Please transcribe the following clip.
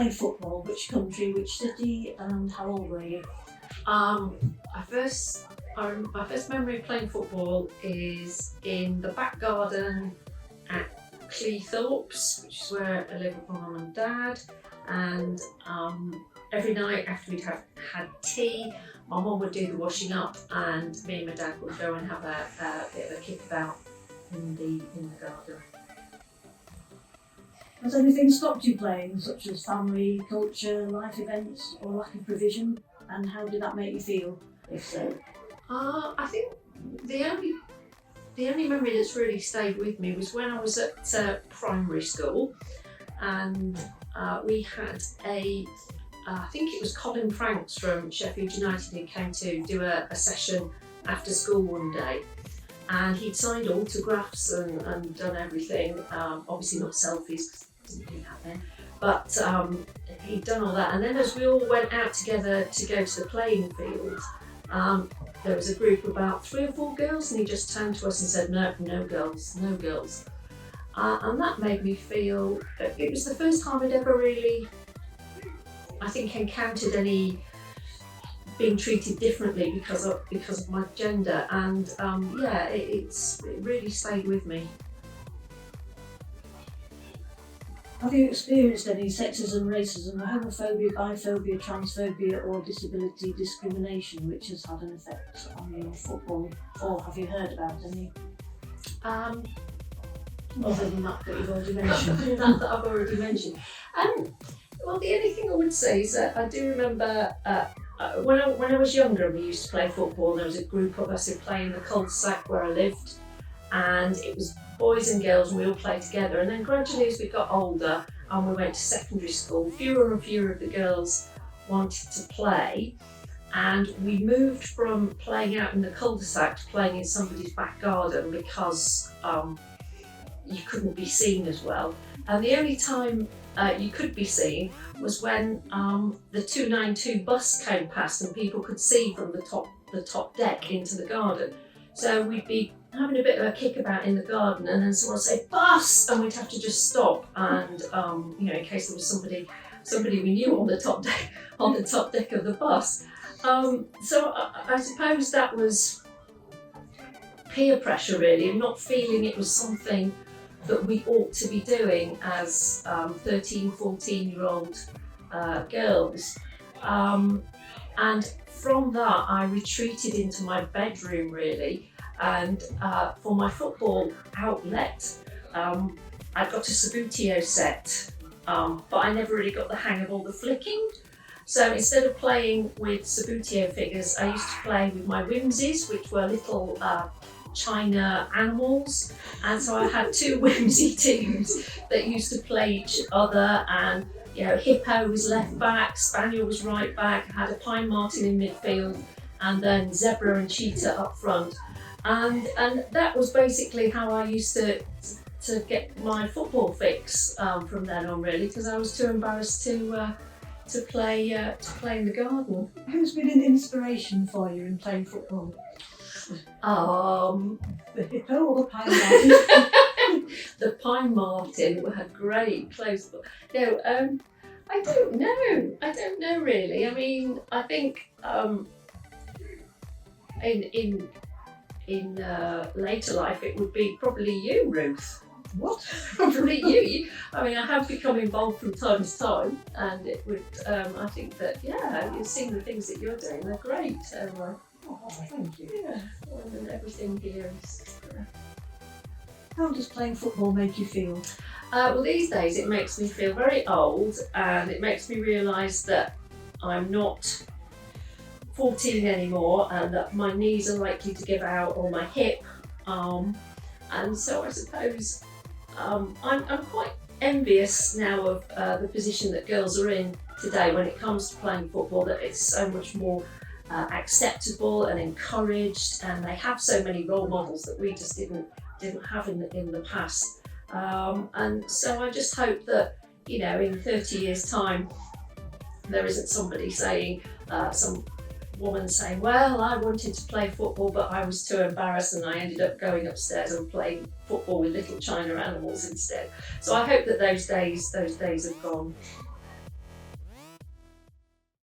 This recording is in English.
play football? Which country, which city, and how old were you? My first memory of playing football is in the back garden at Cleethorpes, which is where I live with my mum and dad. And every night after we'd had tea, my mum would do the washing up, and me and my dad would go and have a bit of a kick about in the garden. Has anything stopped you playing, such as family, culture, life events, or lack of provision? And how did that make you feel, if so? I think the only memory that's really stayed with me was when I was at primary school, and we had I think it was Colin Franks from Sheffield United who came to do a session after school one day, and he'd signed autographs and done everything, obviously not selfies, because didn't do that then, but he'd done all that. And then as we all went out together to go to the playing field, there was a group of about 3 or 4 girls, and he just turned to us and said, no girls, no girls. And that made me feel, it was the first time I'd ever really, I think, encountered any being treated differently because of my gender, and it really stayed with me. Have you experienced any sexism, racism, homophobia, biphobia, transphobia, or disability discrimination which has had an effect on your football, or have you heard about any? Other than that you've already mentioned. that I've already mentioned. Well, the only thing I would say is that I do remember when I was younger, we used to play football. There was a group of us who played in the cul-de-sac where I lived, and it was boys and girls, and we all played together. And then gradually, as we got older and we went to secondary school, fewer and fewer of the girls wanted to play, and we moved from playing out in the cul-de-sac to playing in somebody's back garden because you couldn't be seen as well. And the only time you could be seen was when the 292 bus came past and people could see from the top deck into the garden. So we'd be having a bit of a kickabout in the garden, and then someone would say bus, and we'd have to just stop, and in case there was somebody we knew on the top deck of the bus. So I suppose that was peer pressure really, and not feeling it was something that we ought to be doing as 13, 14-year-old girls. And from that, I retreated into my bedroom really, and for my football outlet, I got a Sabutio set, but I never really got the hang of all the flicking. So instead of playing with Sabutio figures, I used to play with my Whimsies, which were little China animals, and so I had 2 whimsy teams that used to play each other, and Hippo was left back, Spaniel was right back, I had a Pine Marten in midfield, and then Zebra and Cheetah up front, and that was basically how I used to get my football fix from then on really, because I was too embarrassed to play in the garden. Who's been an inspiration for you in playing football? The Hippo or the Pine Marten? The Pine Marten had great clothes. No, I don't know really. I mean, I think in later life it would be probably you, Ruth. What? Probably you. I mean, I have become involved from time to time, and it would. I think that you've seen the things that you're doing. They're great. So. Thank you. Yeah, and everything here is. How does playing football make you feel? Well, these days it makes me feel very old, and it makes me realise that I'm not 14 anymore, and that my knees are likely to give out, or my hip. And so I suppose I'm quite envious now of the position that girls are in today when it comes to playing football, that it's so much more acceptable and encouraged, and they have so many role models that we just didn't have in the past. And so I just hope that in 30 years' time there isn't somebody saying, some woman saying, well, I wanted to play football but I was too embarrassed and I ended up going upstairs and playing football with little China animals instead. So I hope that those days have gone.